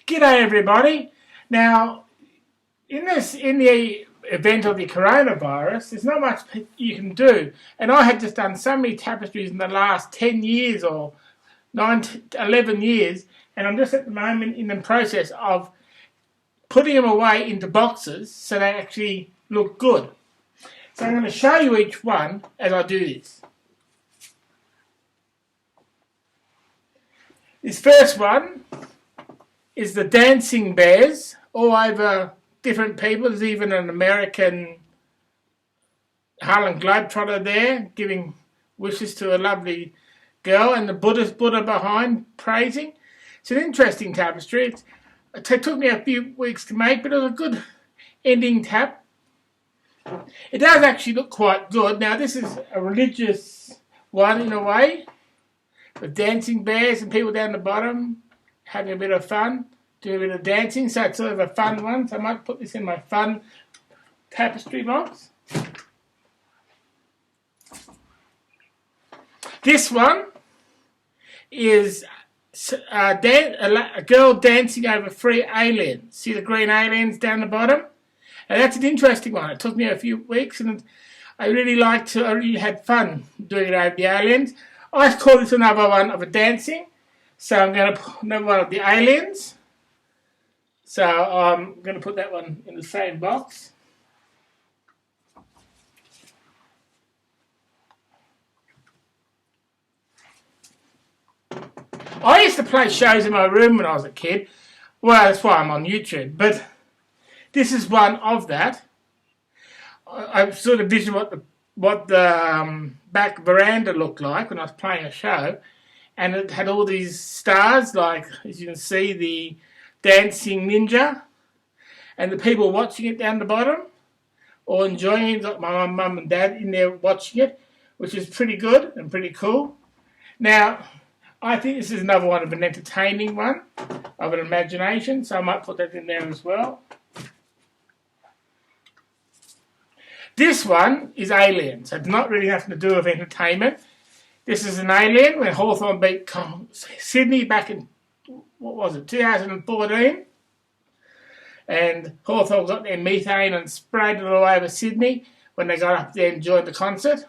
G'day everybody. Now, in the event of the coronavirus, there's not much you can do. And I had just done so many tapestries in the last 10 years or 11 years, and I'm just at the moment in the process of putting them away into boxes so they actually look good. So I'm going to show you each one as I do this. This first one is the dancing bears all over different people. There's even an American Harlem Globetrotter there giving wishes to a lovely girl, and the Buddha behind praising. It's an interesting tapestry. It took me a few weeks to make, but it was a good ending tap. It does actually look quite good. Now this is a religious one in a way, with dancing bears and people down the bottom having a bit of fun, doing a bit of dancing, so it's sort of a fun one. So I might put this in my fun tapestry box. This one is a girl dancing over 3 aliens. See the green aliens down the bottom? And that's an interesting one. It took me a few weeks, and I really had fun doing it over the aliens. I call this another one of a dancing. So I'm going to put another one of the aliens. So I'm going to put that one in the same box. I used to play shows in my room when I was a kid. Well, that's why I'm on YouTube. But this is one of that. I sort of visioned what the back veranda looked like when I was playing a show. And it had all these stars, like, as you can see, the dancing ninja. And the people watching it down the bottom, or enjoying it, like my mum and dad in there watching it, which is pretty good and pretty cool. Now, I think this is another one of an entertaining one, of an imagination, so I might put that in there as well. This one is aliens, so it's not really nothing to do with entertainment. This is an alien when Hawthorn beat Sydney back in, 2014. And Hawthorn got their methane and sprayed it all over Sydney when they got up there and joined the concert.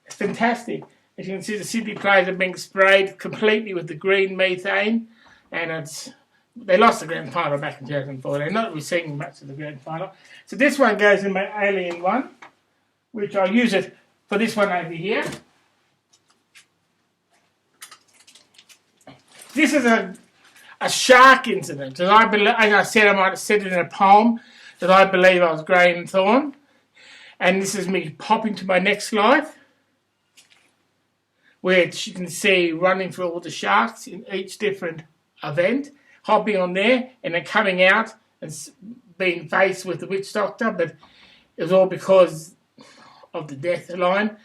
It's fantastic. As you can see, the Sydney players are being sprayed completely with the green methane, and they lost the grand final back in 2014. Not really seeing much of the grand final. So this one goes in my alien one, which I'll use it for this one over here. This is a shark incident. As I said, I might have said it in a poem that I believe I was grey and thorn. And this is me popping to my next life, which you can see running through all the sharks in each different event, hopping on there and then coming out and being faced with the witch doctor. But it was all because of the death line.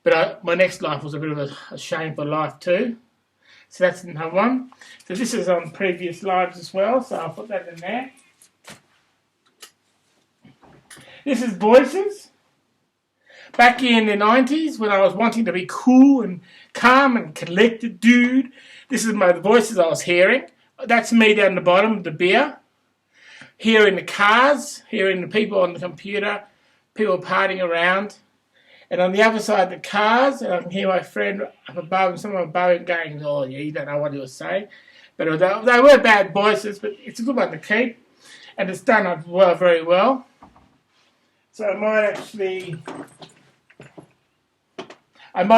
But my next life was a bit of a shameful life too. So that's another one. So this is on previous lives as well, so I'll put that in there. This is voices. Back in the 90s, when I was wanting to be cool and calm and collected dude, this is the voices I was hearing. That's me down the bottom of the beer. Hearing the cars, hearing the people on the computer, people partying around. And on the other side of the cars, and I can hear my friend up above, and someone above going, oh yeah, you don't know what he was saying. But they were bad voices, but it's a good one to keep. And it's done very well. So I might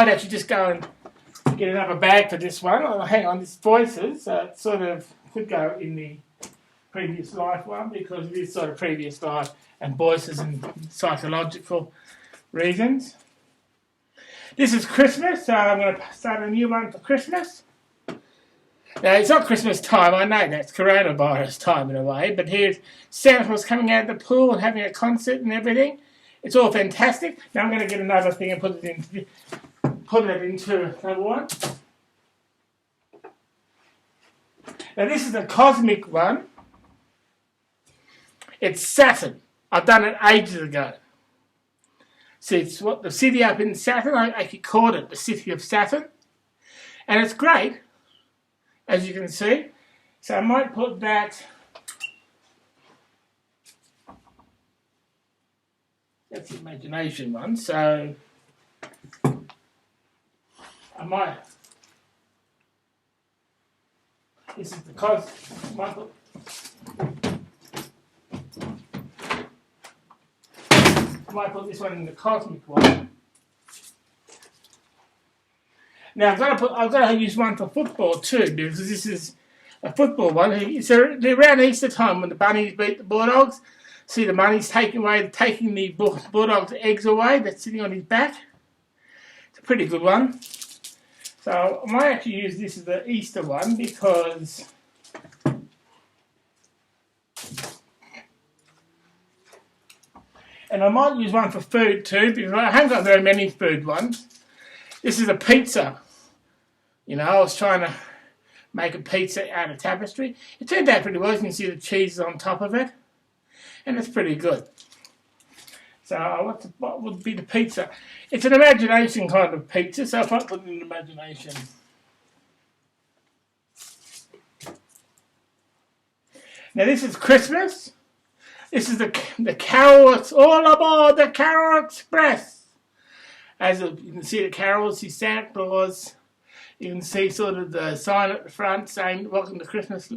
actually just go and get another bag for this one. Oh, hang on, this voices, it sort of could go in the previous life one, because it is sort of previous life and voices and psychological reasons. This is Christmas, so I'm going to start a new one for Christmas. Now, it's not Christmas time, I know that's coronavirus time in a way, but here's Santa Claus coming out of the pool and having a concert and everything. It's all fantastic. Now I'm going to get another thing and put it into another one. Now this is a cosmic one. It's Saturn. I've done it ages ago. So it's the city up in Saturn. I actually called it the City of Saturn. And it's great, as you can see. So I might put that. That's the imagination one. So I might. This is the might put this one in the cosmic one. Now I've got to use one for football too, because this is a football one. So around Easter time when the bunnies beat the bulldogs, see the bunnies taking the bulldog's eggs away. That's sitting on his back. It's a pretty good one. So I might actually use this as the Easter one because. And I might use one for food too, because I haven't got very many food ones. This is a pizza. You know, I was trying to make a pizza out of tapestry. It turned out pretty well. You can see the cheese on top of it. And it's pretty good. So what would be the pizza? It's an imagination kind of pizza, so if I put it in imagination. Now this is Christmas. This is the Carol. It's all aboard the Carol Express. As you can see the carols, see Santa Claus. You can see sort of the sign at the front saying "Welcome to Christmas."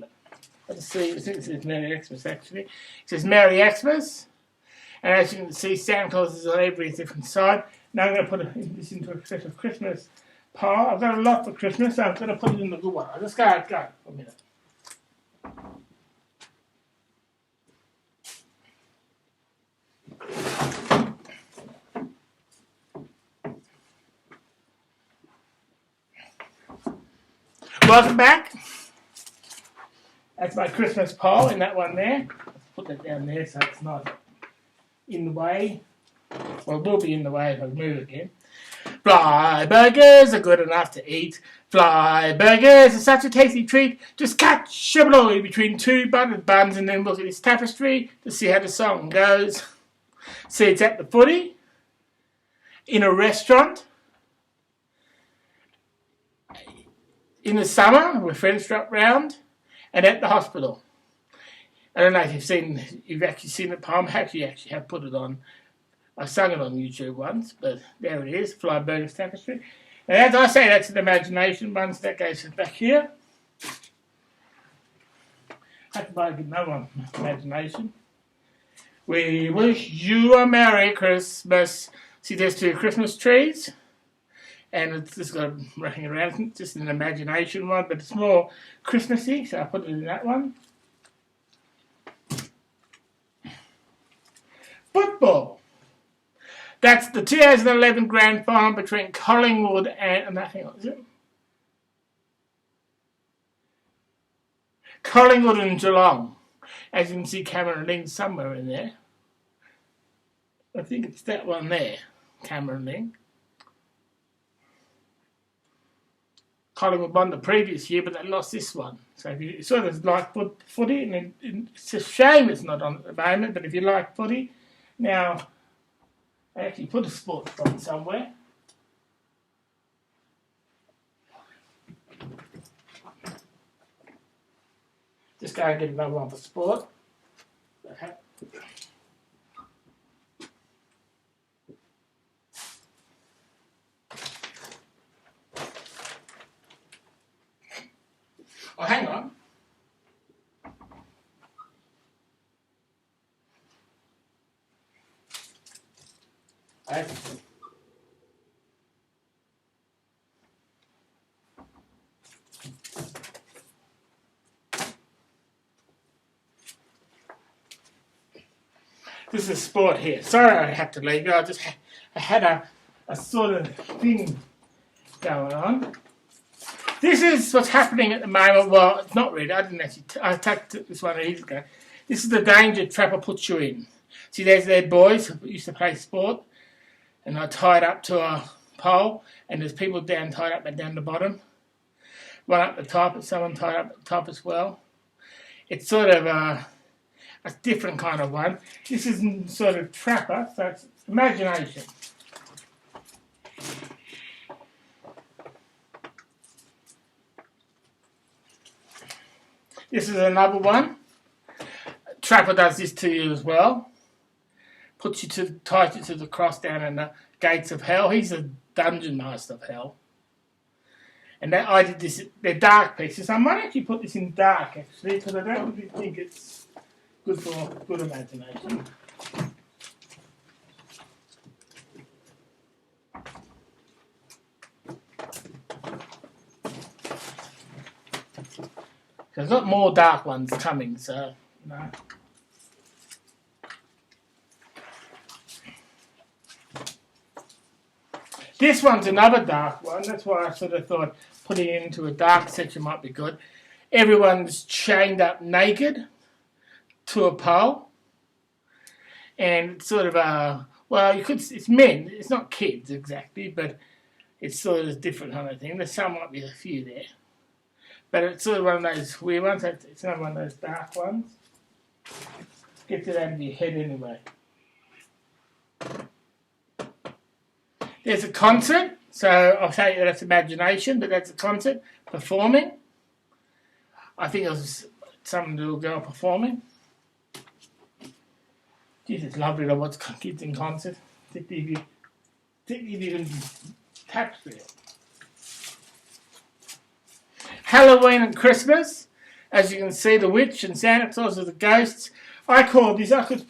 Let's see, I think it says Merry Xmas actually. It says Merry Xmas. And as you can see, Santa Claus is on every different side. Now I'm going to put this into a special Christmas pile. I've got a lot for Christmas, so I'm going to put it in the good one. I'll just go for a minute. Welcome back. That's my Christmas pile in that one there. Let's put that down there so it's not in the way. Well, it will be in the way if I move it again. Fly burgers are good enough to eat. Fly burgers are such a tasty treat. Just catch a blow between two buttered buns and then look at this tapestry to see how the song goes. See, it's at the footy, in a restaurant, in the summer where friends drop round, and at the hospital. I don't know if you've actually seen the poem. I actually have put it on. I sung it on YouTube once, but there it is, Fly Burgers Tapestry. And as I say, that's an imagination one, so that goes back here. I have to buy another one, imagination. We wish you a Merry Christmas. See, there's two Christmas trees. And it's just got running around, just an imagination one, but it's more Christmassy, so I put it in that one. Football. That's the 2011 grand final between Collingwood and hang on, is it? Collingwood and Geelong. As you can see, Cameron Ling somewhere in there. I think it's that one there, Cameron Ling. Collingwood won the previous year, but they lost this one. So if you sort of like footy, and it's a shame it's not on at the moment, but if you like footy, now I actually put a sport on somewhere. Just go and get another one for sport. Oh, hang on. This is sport here. Sorry I had to leave you. I had a sort of thing going on. This is what's happening at the moment. Well, it's not really. I didn't actually. I attacked this one ages ago. This is the danger trapper puts you in. See, there's their boys who used to play sport, and they're tied up to a pole, and there's people tied up down the bottom. One up the top, and someone tied up at the top as well. It's sort of a different kind of one. This isn't sort of trapper, so it's imagination. This is another one. Trapper does this to you as well. Ties you to the cross down in the gates of hell. He's a dungeon master of hell. And I did this. They're dark pieces. I might actually put this in dark actually, because I don't really think it's good for good imagination. There's got more dark ones coming, so no. This one's another dark one. That's why I sort of thought putting it into a dark section might be good. Everyone's chained up naked to a pole. And it's sort of it's men. It's not kids exactly, but it's sort of different kind of thing. There's some might be a few there. But it's sort of one of those weird ones. It's not one of those dark ones. Get it out of your head anyway. There's a concert. So I'll tell you that's imagination, but that's a concert performing. I think it was some little girl performing. Geez, it's lovely to watch kids in concert. Particularly if you can tapestry it. Halloween and Christmas, as you can see, the witch and Santa Claus are the ghosts. I call this. I could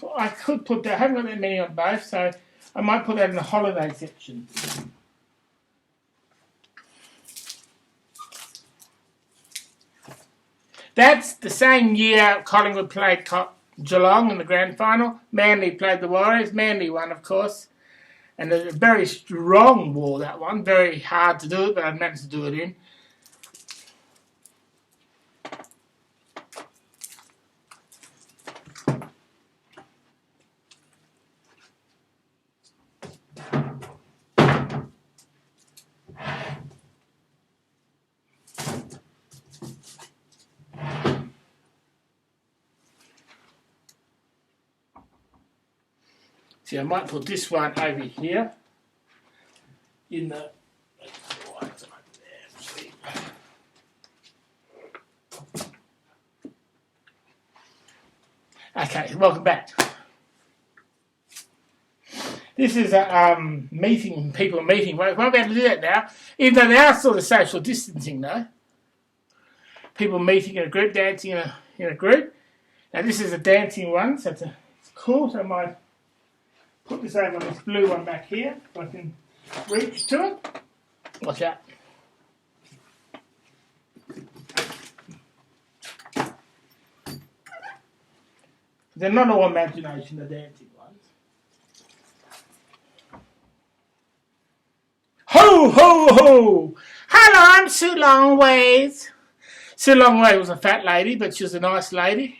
put that. I haven't got that many on both, so I might put that in the holiday section. That's the same year Collingwood played Geelong in the grand final. Manly played the Warriors. Manly won, of course. And a very strong war, that one. Very hard to do it, but I managed to do it in. See, I might put this one over here in the. Okay, welcome back. This is a meeting, people meeting. We won't be able to do that now, even though they are sort of social distancing, though. People meeting in a group, dancing in a group. Now, this is a dancing one, so it's cool. So I might put this over on this blue one back here, so I can reach to it. Watch out. They're not all imagination, the dancing ones. Ho, ho, ho! Hello, I'm Sue Longways. Sue Longways was a fat lady, but she was a nice lady.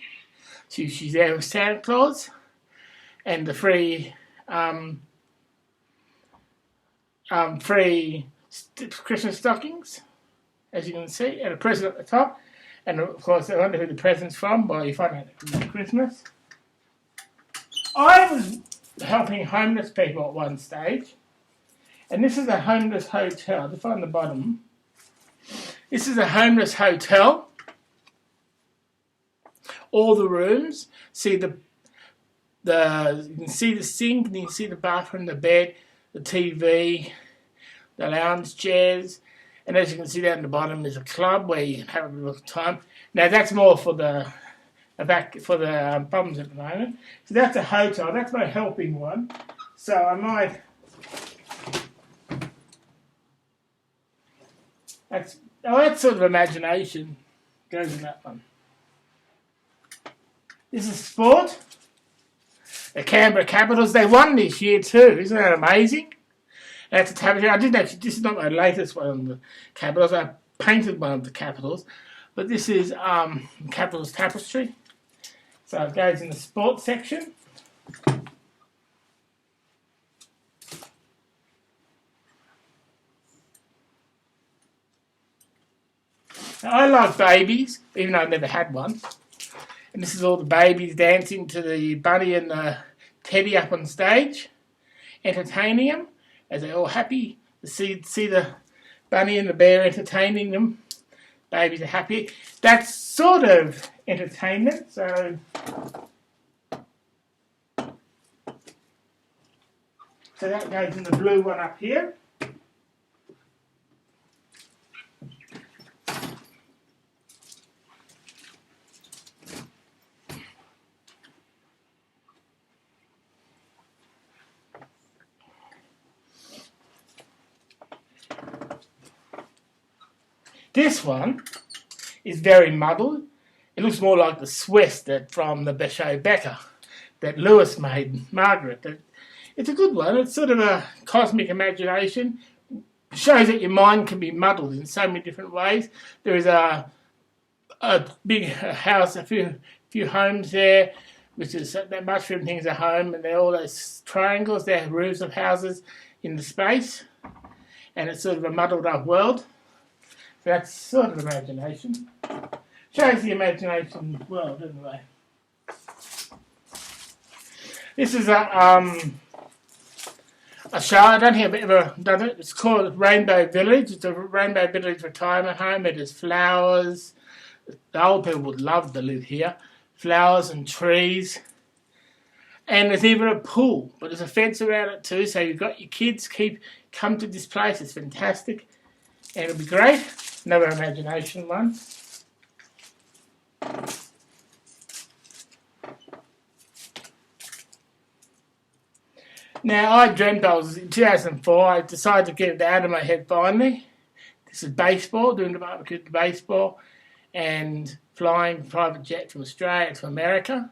She's there with Santa Claus and the free Christmas stockings, as you can see, and a present at the top. And of course, I wonder who the present's from. Well, you find out at Christmas. I was helping homeless people at one stage, and this is a homeless hotel. Just on the bottom, this is a homeless hotel. All the rooms. See you can see the sink, and you can see the bathroom, the bed, the TV, the lounge chairs, and as you can see down the bottom, there's a club where you can have a bit of time. Now that's more for the bums at the moment. So that's a hotel. That's my helping one. So I might. That's sort of imagination goes in that one. This is sport. The Canberra Capitals, they won this year too. Isn't that amazing? That's a tapestry. I didn't actually, this is not my latest one on the Capitals. I painted one of the Capitals. But this is Capitals tapestry. So it goes in the sports section. Now, I like babies, even though I've never had one. And this is all the babies dancing to the bunny and the teddy up on stage, entertaining them as they're all happy to see the bunny and the bear entertaining them babies are happy. That's sort of entertainment, so that goes in the blue one up here. This one is very muddled. It looks more like the Swiss that from the Bechet Becker that Lewis made, Margaret. It's a good one. It's sort of a cosmic imagination. It shows that your mind can be muddled in so many different ways. There is a big house, a few homes there, which is that mushroom thing's a home, and they're all those triangles. They're roofs of houses in the space, and it's sort of a muddled up world. So that's sort of imagination. Shows the imagination world, anyway. This is a show. I don't think I've ever done it. It's called Rainbow Village. It's a Rainbow Village retirement home. It has flowers. The old people would love to live here. Flowers and trees. And there's even a pool, but there's a fence around it too, so you've got your kids come to this place. It's fantastic. And it'll be great. Another imagination one. Now, I dreamt I was in 2004. I decided to get it out of my head finally. This is baseball, doing the barbecue baseball, and flying private jet from Australia to America,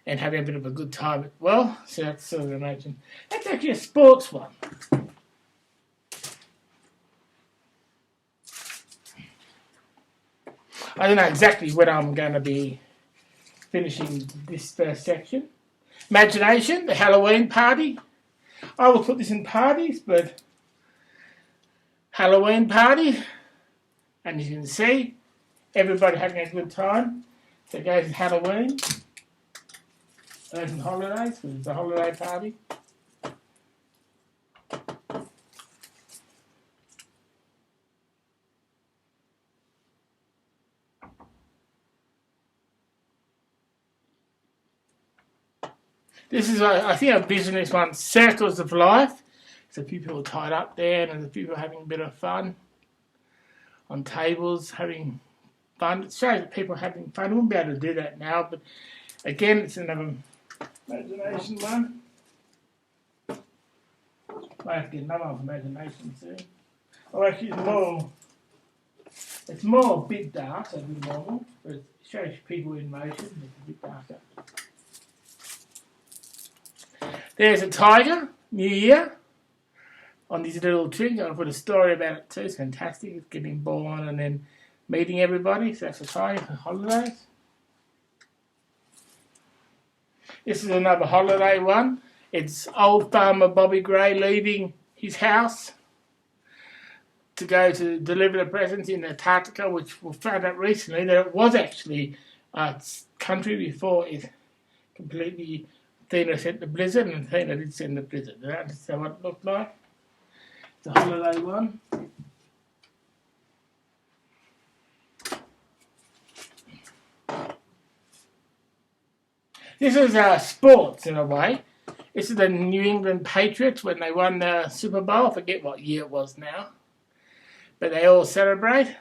and having a bit of a good time as well. So that's sort of imagine. That's actually a sports one. I don't know exactly when I'm going to be finishing this first section. Imagination, the Halloween party. I will put this in parties, but Halloween party, and you can see everybody having a good time. So it goes in Halloween, goes in holidays, because it's a holiday party. This is, I think I'm using this one, Circles of Life. There's a few people tied up there, and there's a few people having a bit of fun on tables, having fun. It shows that people are having fun. I wouldn't be able to do that now, but again, it's another imagination one. I have to get another one for imagination soon. Oh, actually, it's more a bit dark than normal, but it shows people in motion. It's a bit darker. There's a tiger, New Year, on these little trees. I'll put a story about it too. It's fantastic. It's getting born and then meeting everybody. So that's a tiger for holidays. This is another holiday one. It's old farmer Bobby Gray leaving his house to go to deliver the presents in Antarctica, which we found out recently that it was actually a country before it completely... Athena sent the blizzard, and Athena did send the blizzard. That's what it looked like. It's a holiday one. This is sports in a way. This is the New England Patriots when they won the Super Bowl. I forget what year it was now. But they all celebrate.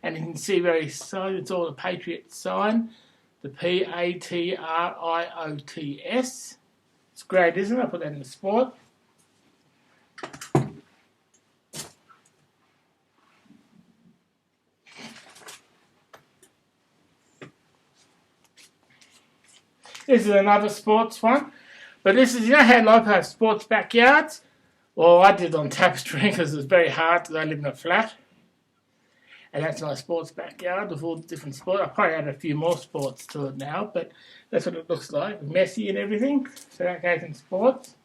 And you can see very side, it's all the Patriots sign. The Patriots. It's great, isn't it? I put that in the sport. This is another sports one. But this is, you know how a lot of have sports backyards? Well, I did on tapestry because it was very hard because I live in a flat. And that's my sports backyard with all the different sports. I probably add a few more sports to it now, but that's what it looks like, messy and everything. So that goes in sports.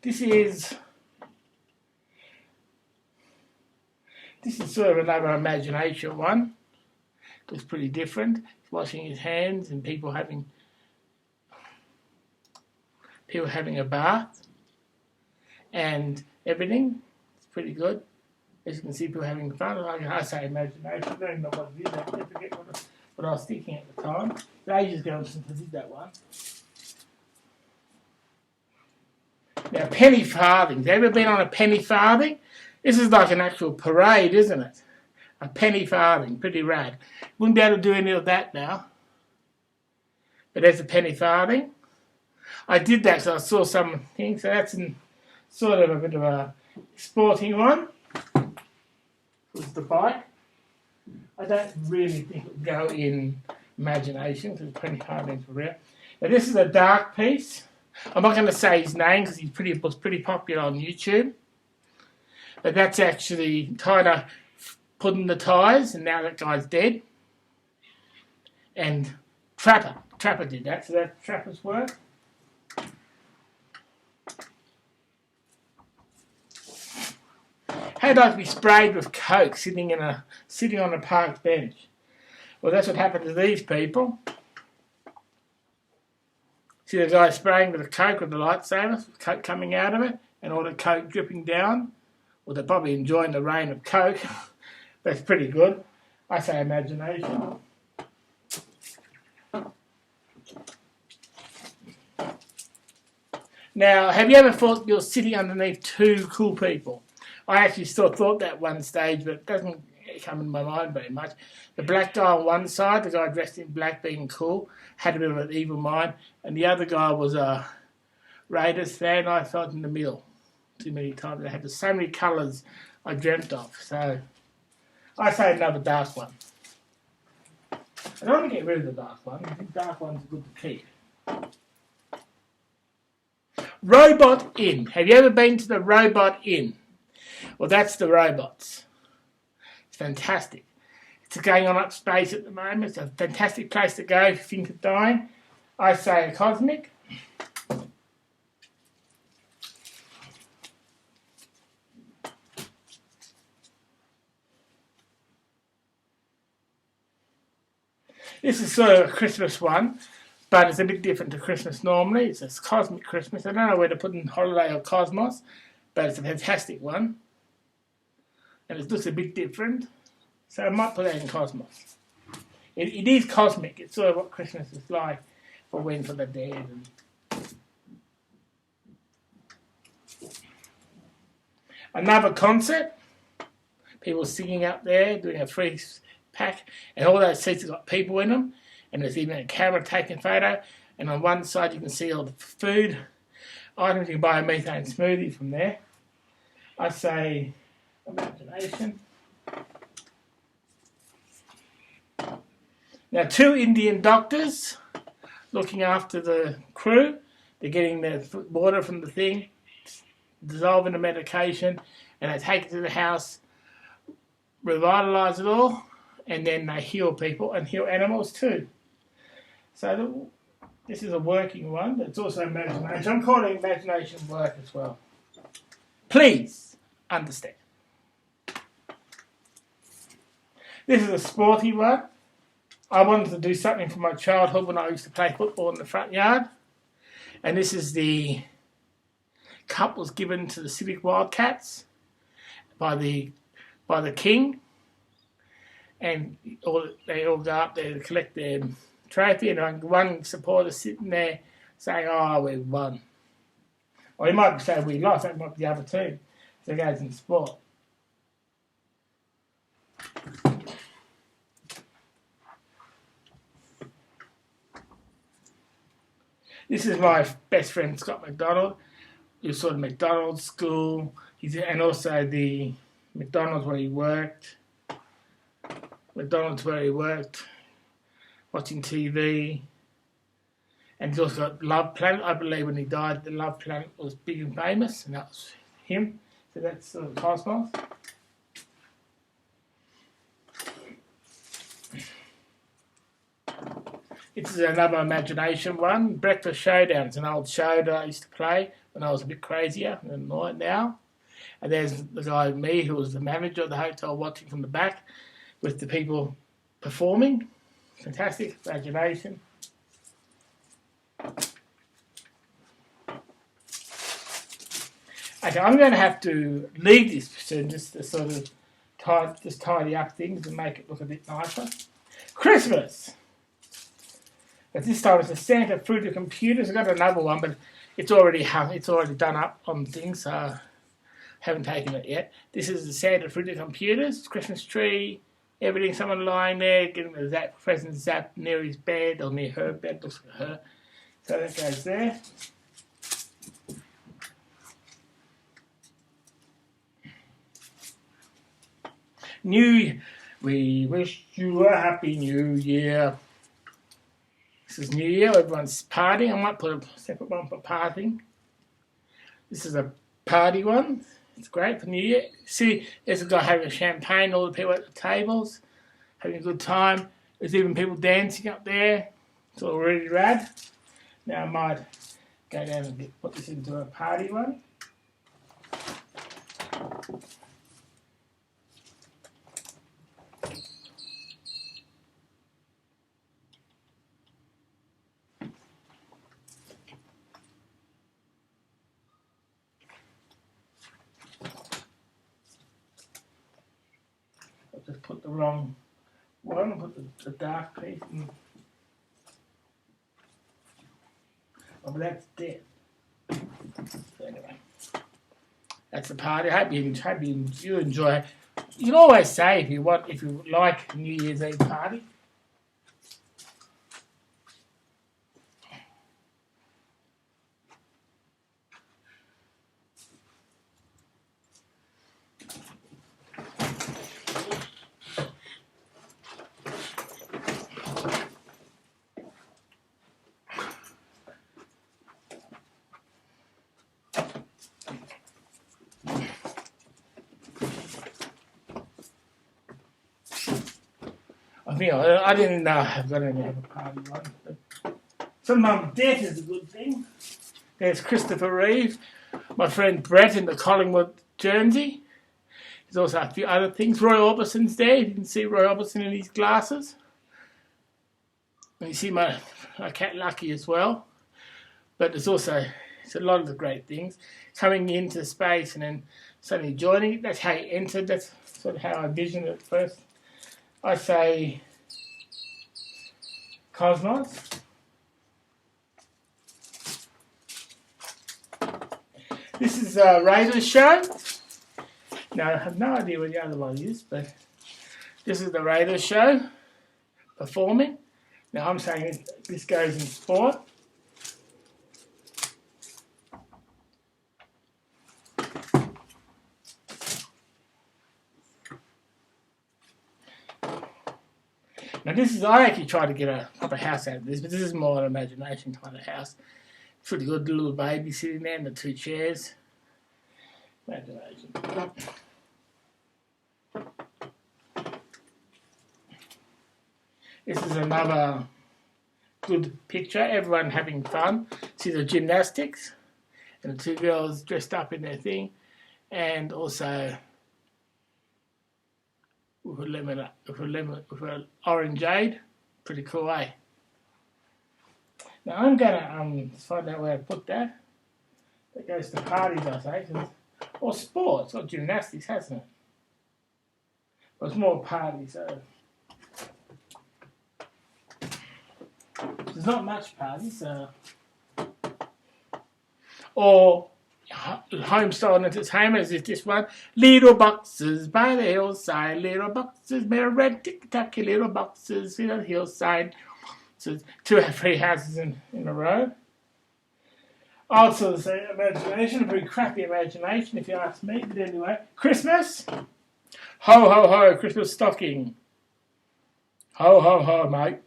This is sort of another imagination one. Looks pretty different. He's washing his hands and people having a bath and everything. It's pretty good. As you can see, people having fun. Like I say, imagination. I don't know what it is. I forget what I was thinking at the time. It's ages ago since I did that one. Now, penny farthings. Ever been on a penny farthing? This is like an actual parade, isn't it? A penny farthing. Pretty rad. Wouldn't be able to do any of that now. But there's a penny farthing. I did that because I saw some things. So that's sort of a bit of a sporting one. Was the bike. I don't really think it would go in imagination because penny farthings were rare. Now, this is a dark piece. I'm not going to say his name because he was pretty popular on YouTube. But that's actually kind of putting the tyres, and now that guy's dead. And Trapper did that, so that's Trapper's work. How'd I be sprayed with coke sitting on a park bench? Well, that's what happened to these people. See the guy spraying with a coke with the lightsaber, with coke coming out of it, and all the coke dripping down. Well, they're probably enjoying the rain of coke. That's pretty good. I say imagination. Now, have you ever thought you're sitting underneath two cool people? I actually still thought that one stage, but it doesn't come in my mind very much. The black guy on one side, the guy dressed in black being cool, had a bit of an evil mind, and the other guy was a Raiders fan. I felt in the middle too many times. They had so many colours I dreamt of. So I say another dark one. I don't want to get rid of the dark one. I think dark ones are good to keep. Robot Inn. Have you ever been to the Robot Inn? Well, that's the robots. It's fantastic. It's going on up space at the moment. It's a fantastic place to go if you think of dying. I say a cosmic. This is sort of a Christmas one, but it's a bit different to Christmas normally. It's a cosmic Christmas. I don't know where to put in holiday or cosmos, but it's a fantastic one. And it looks a bit different, so I might put that in cosmos. It is cosmic. It's sort of what Christmas is like for the dead. Another concert. People singing up there, doing a free pack, and all those seats have got people in them, and there's even a camera taking photo, and on one side you can see all the food items. You can buy a methane smoothie from there. I say imagination. Now, two Indian doctors looking after the crew. They're getting the water from the thing, dissolving the medication, and they take it to the house, revitalise it all, and then they heal people and heal animals too. So this is a working one, but it's also imagination. I'm calling imagination work as well. Please understand. This is a sporty one. I wanted to do something from my childhood when I used to play football in the front yard. And this is the cup was given to the Civic Wildcats by the king. And they all go up there to collect their trophy, and one supporter sitting there saying, "Oh, we won." Or he might say we lost, that might be the other team. So it goes in sport. This is my best friend, Scott McDonald. He was sort of McDonald's school, and also the McDonald's where he worked. Watching TV. And he's also got Love Planet. I believe when he died, the Love Planet was big and famous, and that was him. So that's sort of cosmos. This is another imagination one. Breakfast Showdown. It's an old show that I used to play when I was a bit crazier than now. And there's the guy, me, who was the manager of the hotel, watching from the back with the people performing. Fantastic, imagination. Okay, I'm going to have to leave this soon just to sort of tidy up things and make it look a bit nicer. Christmas! But this time it's a Santa Fruit of Computers. I've got another one, but it's already done up on things, so I haven't taken it yet. This is the Santa Fruit of Computers, Christmas tree, everything, someone lying there, getting a present zapped near his bed or near her bed, looks like her. So that goes there. We wish you a happy new year. This is New Year, everyone's partying. I might put a separate one for partying. This is a party one. It's great for New Year. See, there's a guy having champagne, all the people at the tables, having a good time. There's even people dancing up there. It's all really rad. Now I might go down and put this into a party one. Just put the wrong one, put the dark piece in. Oh, but that's dead. So anyway, that's the party. I hope you enjoy it. You can always say if you like New Year's Eve party. I didn't know I've got any other party one. But sometimes death is a good thing. There's Christopher Reeve, my friend Brett in the Collingwood Guernsey. There's also a few other things. Roy Orbison's there. You can see Roy Orbison in his glasses. And you see my cat Lucky as well. But there's a lot of the great things. Coming into space and then suddenly joining it. That's how you entered. That's sort of how I envisioned it first. I say cosmos. This is a radio show. Now, I have no idea what the other one is, but this is the radio show performing. Now, I'm saying this goes in sport. Now I actually tried to get a proper house out of this, but this is more an imagination kind of house. Pretty good, little baby sitting there and the two chairs. Imagination. This is another good picture, everyone having fun. See the gymnastics and the two girls dressed up in their thing, and also with an orangeade. Pretty cool, eh? Now I'm gonna find out where I put that. That goes to parties, I say, or sports, or gymnastics, hasn't it? But it's more parties, so there's not much parties, or home-style entertainment is this one. Little boxes by the hillside, little boxes, they're red tick-tacky little boxes in the hillside. So it's 2 or 3 houses in a row. I would sort of say imagination, a very crappy imagination if you ask me, but anyway. Christmas? Ho, ho, ho, Christmas stocking. Ho, ho, ho, mate.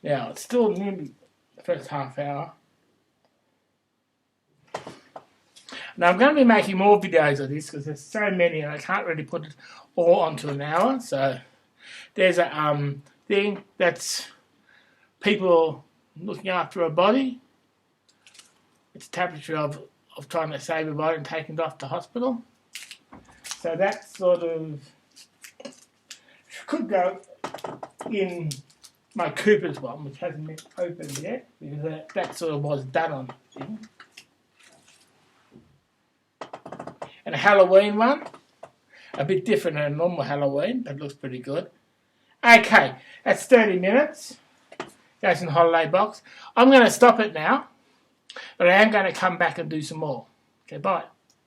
Now, it's still nearly the first half hour. Now, I'm going to be making more videos of this because there's so many and I can't really put it all onto an hour. So, there's a thing that's people looking after a body. It's a tapestry of of trying to save a body and taking it off to hospital. So that sort of could go in my Cooper's one, which hasn't been opened yet, because that sort of was done on the thing. And a Halloween one, a bit different than a normal Halloween, but looks pretty good. Okay, that's 30 minutes. Goes in the holiday box. I'm going to stop it now, but I am going to come back and do some more. Okay, bye.